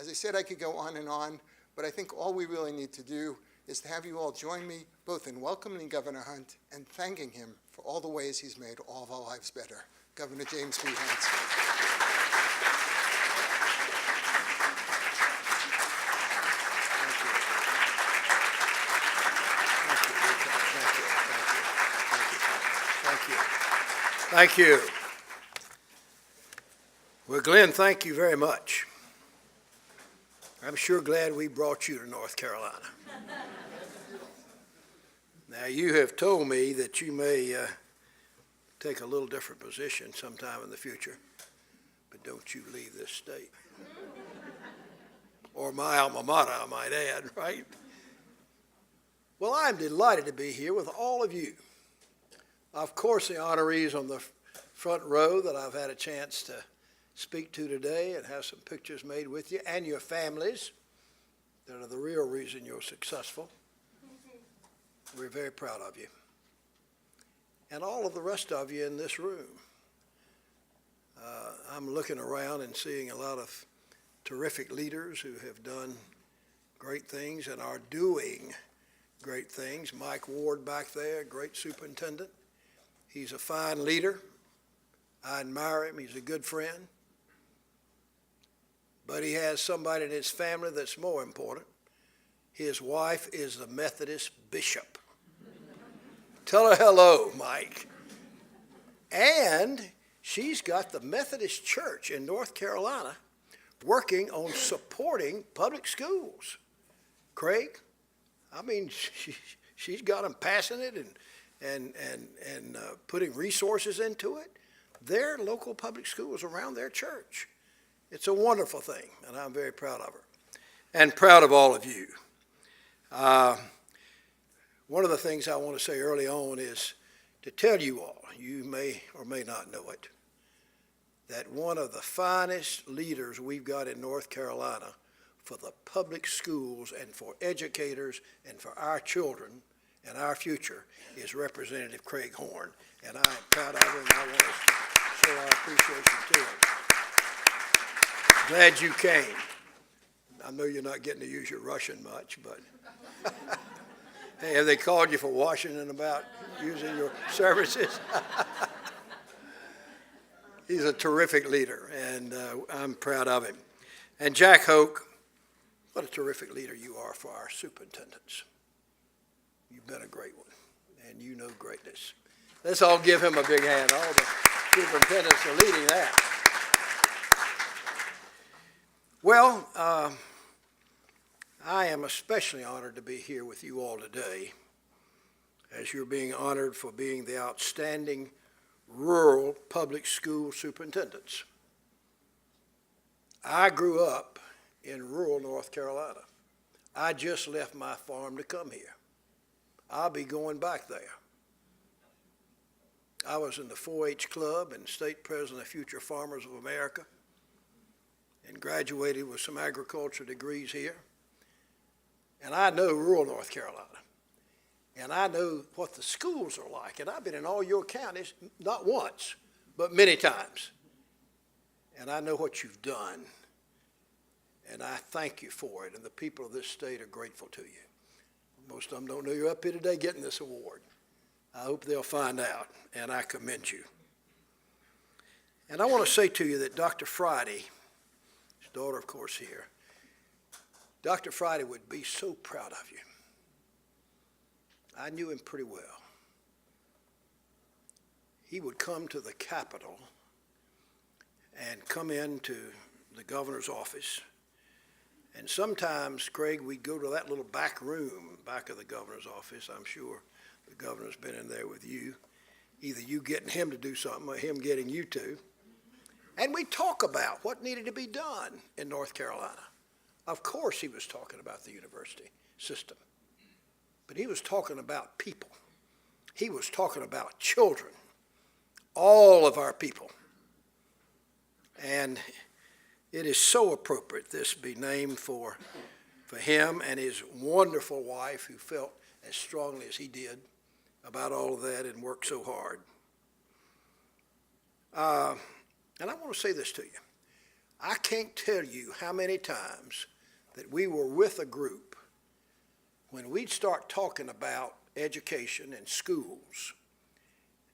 As I said, I could go on, but I think all we really need to do is to have you all join me both in welcoming Governor Hunt and thanking him for all the ways he's made all of our lives better. Governor James B. Hunt. Thank you. Well, Glenn, thank you very much. I'm sure glad we brought you to North Carolina. Now, you have told me that you may take a little different position sometime in the future, but don't you leave this state. Or my alma mater, I might add, right? Well, I'm delighted to be here with all of you. Of course, the honorees on the front row that I've had a chance to speak to today and have some pictures made with you, and your families that are the real reason you're successful. We're very proud of you. And all of the rest of you in this room. I'm looking around and seeing a lot of terrific leaders who have done great things and are doing great things. Mike Ward back there, great superintendent. He's a fine leader. I admire him. He's a good friend. But he has somebody in his family that's more important. His wife is the Methodist bishop. Tell her hello, Mike. And she's got the Methodist Church in North Carolina working on supporting public schools. Craig, I mean, she's got them passing it and putting resources into it. They're local public schools around their church. It's a wonderful thing, and I'm very proud of her and proud of all of you. One of the things I want to say early on is to tell you all, you may or may not know it, that one of the finest leaders we've got in North Carolina for the public schools and for educators and for our children and our future is Representative Craig Horn. And I am proud of him, and I want us to show our appreciation to him. Glad you came. I know you're not getting to use your Russian much, but hey, have they called you for Washington about using your services? He's a terrific leader, and I'm proud of him. And Jack Hoke, what a terrific leader you are for our superintendents. You've been a great one, and you know greatness. Let's all give him a big hand. All the superintendents are leading that. Well, I am especially honored to be here with you all today, as you're being honored for being the outstanding rural public school superintendents. I grew up in rural North Carolina. I just left my farm to come here. I'll be going back there. I was in the 4-H club and state president of Future Farmers of America and graduated with some agriculture degrees here. And I know rural North Carolina. And I know what the schools are like. And I've been in all your counties, not once, but many times. And I know what you've done. And I thank you for it. And the people of this state are grateful to you. Most of them don't know you're up here today getting this award. I hope they'll find out, and I commend you. And I want to say to you that Dr. Friday, his daughter, of course, here, Dr. Friday would be so proud of you. I knew him pretty well. He would come to the Capitol and come into the governor's office. And sometimes, Craig, we'd go to that little back room, back of the governor's office. I'm sure the governor's been in there with you, either you getting him to do something or him getting you to. And we'd talk about what needed to be done in North Carolina. Of course he was talking about the university system, but he was talking about people. He was talking about children, all of our people. And it is so appropriate this be named for him and his wonderful wife, who felt as strongly as he did about all of that and worked so hard. And I want to say this to you. I can't tell you how many times that we were with a group when we'd start talking about education and schools,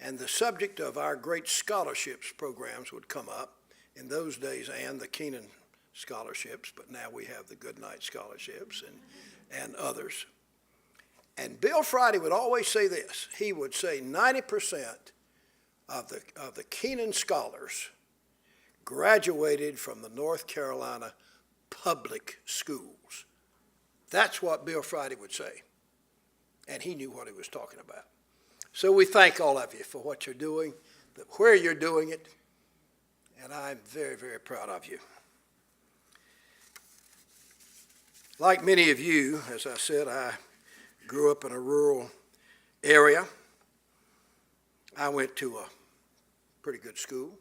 and the subject of our great scholarships programs would come up in those days, and the Keenan scholarships, but now we have the Goodnight scholarships and others. And Bill Friday would always say this. He would say 90% of the Keenan scholars graduated from the North Carolina public schools. That's what Bill Friday would say. And he knew what he was talking about. So we thank all of you for what you're doing, where you're doing it, and I'm very, very proud of you. Like many of you, as I said, I grew up in a rural area. I went to a pretty good school.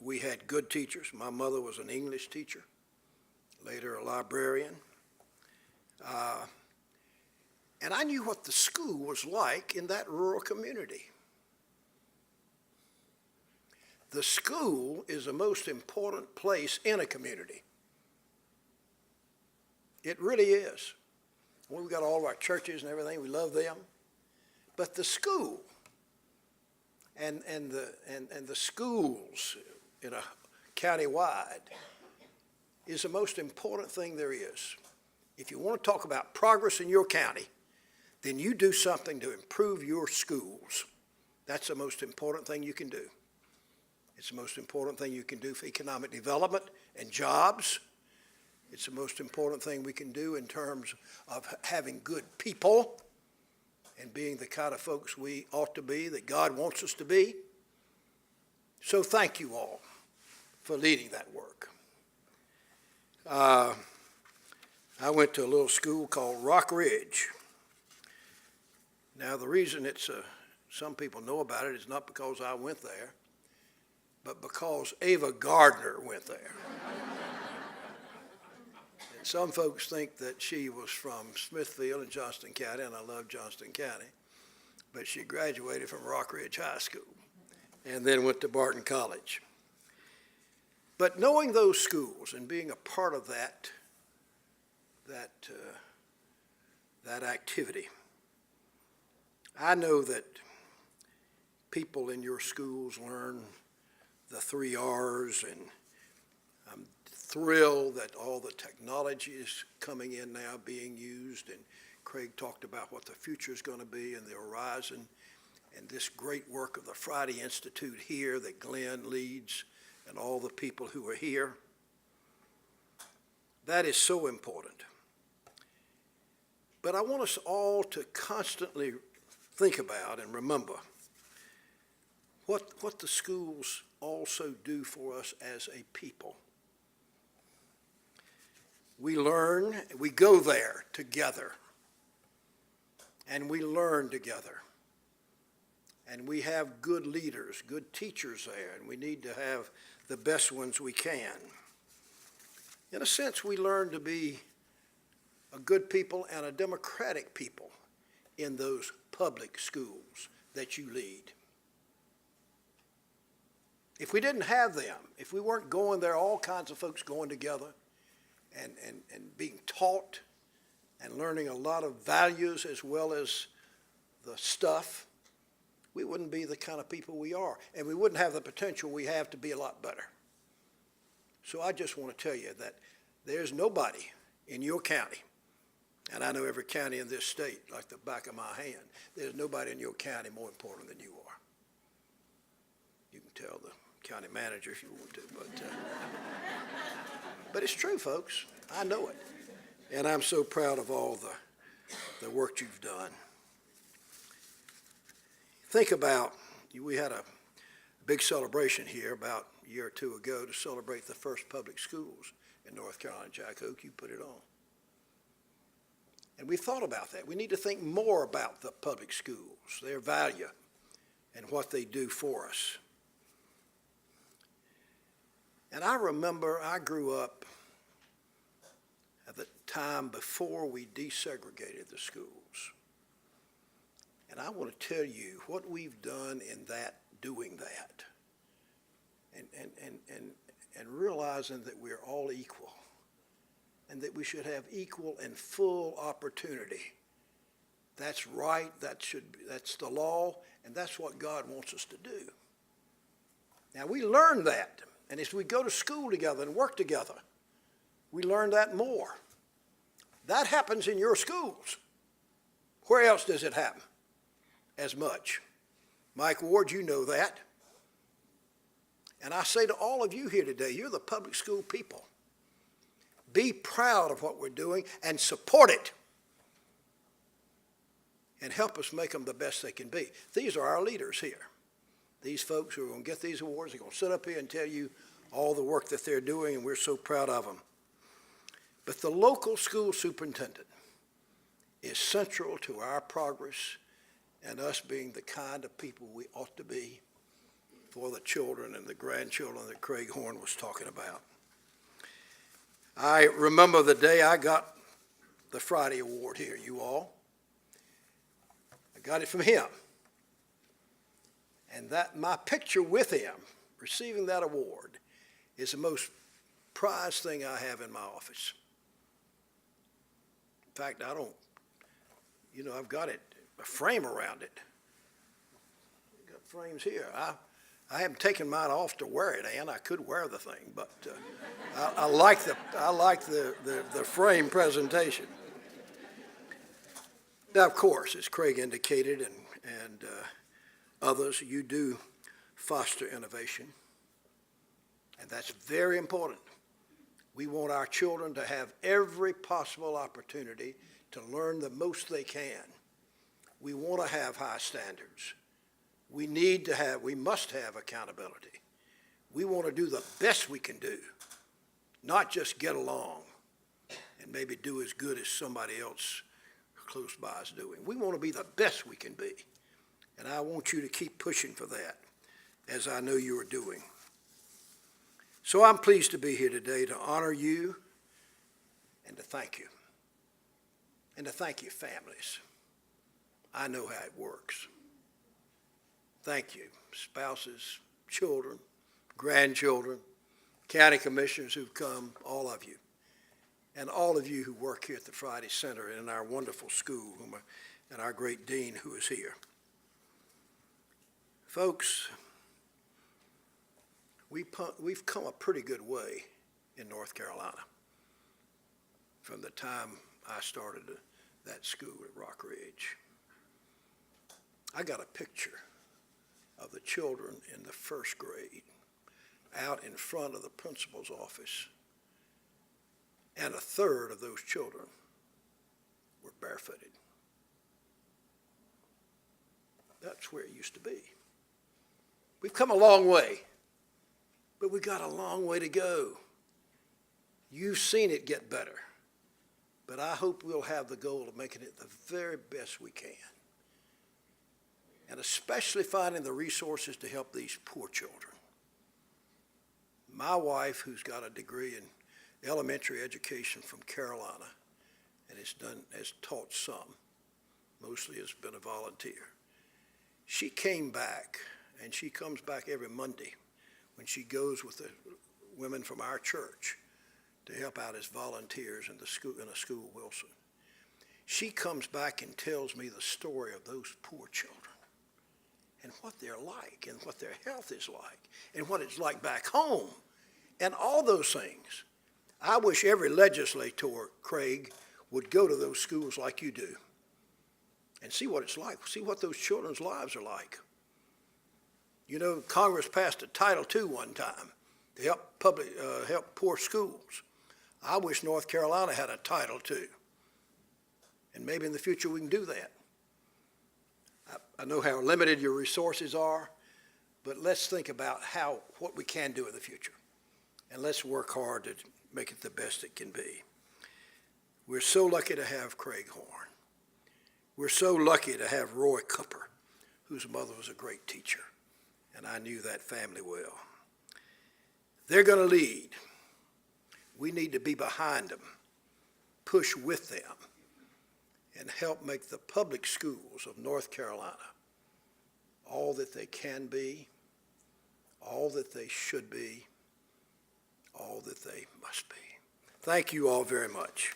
We had good teachers. My mother was an English teacher, later a librarian. And I knew what the school was like in that rural community. The school is the most important place in a community. It really is. We've got all of our churches and everything, we love them. But the school and the schools in a county-wide is the most important thing there is. If you want to talk about progress in your county, then you do something to improve your schools. That's the most important thing you can do. It's the most important thing you can do for economic development and jobs. It's the most important thing we can do in terms of having good people and being the kind of folks we ought to be, that God wants us to be. So thank you all for leading that work. I went to a little school called Rock Ridge. Now, the reason some people know about it is not because I went there, but because Ava Gardner went there. And some folks think that she was from Smithfield in Johnston County, and I love Johnston County, but she graduated from Rock Ridge High School and then went to Barton College. But knowing those schools and being a part of that activity, I know that people in your schools learn the 3 R's, and I'm thrilled that all the technology is coming in now, being used, and Craig talked about what the future is going to be and the horizon, and this great work of the Friday Institute here that Glenn leads and all the people who are here. That is so important. But I want us all to constantly think about and remember what the schools also do for us as a people. We learn, we go there together, and we learn together. And we have good leaders, good teachers there, and we need to have the best ones we can. In a sense, we learn to be a good people and a democratic people in those public schools that you lead. If we didn't have them, if we weren't going there, all kinds of folks going together and being taught and learning a lot of values as well as the stuff, we wouldn't be the kind of people we are, and we wouldn't have the potential we have to be a lot better. So I just want to tell you that there's nobody in your county, and I know every county in this state like the back of my hand, there's nobody in your county more important than you are. You can tell the county manager if you want to, but it's true, folks. I know it, and I'm so proud of all the work you've done. Think about, we had a big celebration here about a year or two ago to celebrate the first public schools in North Carolina. Jack Oak, you put it on. And we thought about that. We need to think more about the public schools, their value, and what they do for us. And I remember I grew up at the time before we desegregated the schools. And I want to tell you what we've done in that, doing that, and realizing that we're all equal and that we should have equal and full opportunity. That's right, that's the law, and that's what God wants us to do. Now, we learn that, and as we go to school together and work together, we learn that more. That happens in your schools. Where else does it happen as much? Mike Ward, you know that. And I say to all of you here today, you're the public school people. Be proud of what we're doing and support it. And help us make them the best they can be. These are our leaders here. These folks who are going to get these awards, they're going to sit up here and tell you all the work that they're doing, and we're so proud of them. But the local school superintendent is central to our progress and us being the kind of people we ought to be for the children and the grandchildren that Craig Horn was talking about. I remember the day I got the Friday Award here, you all. I got it from him. And that my picture with him receiving that award is the most prized thing I have in my office. In fact, I've got it, a frame around it. I've got frames here. I haven't taken mine off to wear it, Ann. I could wear the thing, but I like the frame presentation. Now, of course, as Craig indicated, and others, you do foster innovation, and that's very important. We want our children to have every possible opportunity to learn the most they can. We want to have high standards. We must have accountability. We want to do the best we can do, not just get along and maybe do as good as somebody else close by is doing. We want to be the best we can be. And I want you to keep pushing for that, as I know you are doing. So I'm pleased to be here today to honor you and to thank you. And to thank you, families. I know how it works. Thank you, spouses, children, grandchildren, county commissioners who've come, all of you. And all of you who work here at the Friday Center and in our wonderful school, and our great dean who is here. Folks, we've come a pretty good way in North Carolina from the time I started that school at Rock Ridge. I got a picture of the children in the first grade out in front of the principal's office, and a third of those children were barefooted. That's where it used to be. We've come a long way, but we've got a long way to go. You've seen it get better, but I hope we'll have the goal of making it the very best we can, and especially finding the resources to help these poor children. My wife, who's got a degree in elementary education from Carolina and has taught some, mostly has been a volunteer. She came back, and she comes back every Monday when she goes with the women from our church to help out as volunteers in a school at Wilson. She comes back and tells me the story of those poor children and what they're like and what their health is like and what it's like back home and all those things. I wish every legislator, Craig, would go to those schools like you do and see what it's like, see what those children's lives are like. You know, Congress passed a Title II one time to help poor schools. I wish North Carolina had a Title II, and maybe in the future we can do that. I know how limited your resources are, but let's think about what we can do in the future, and let's work hard to make it the best it can be. We're so lucky to have Craig Horn. We're so lucky to have Roy Cooper, whose mother was a great teacher, and I knew that family well. They're going to lead. We need to be behind them, push with them, and help make the public schools of North Carolina all that they can be, all that they should be, all that they must be. Thank you all very much.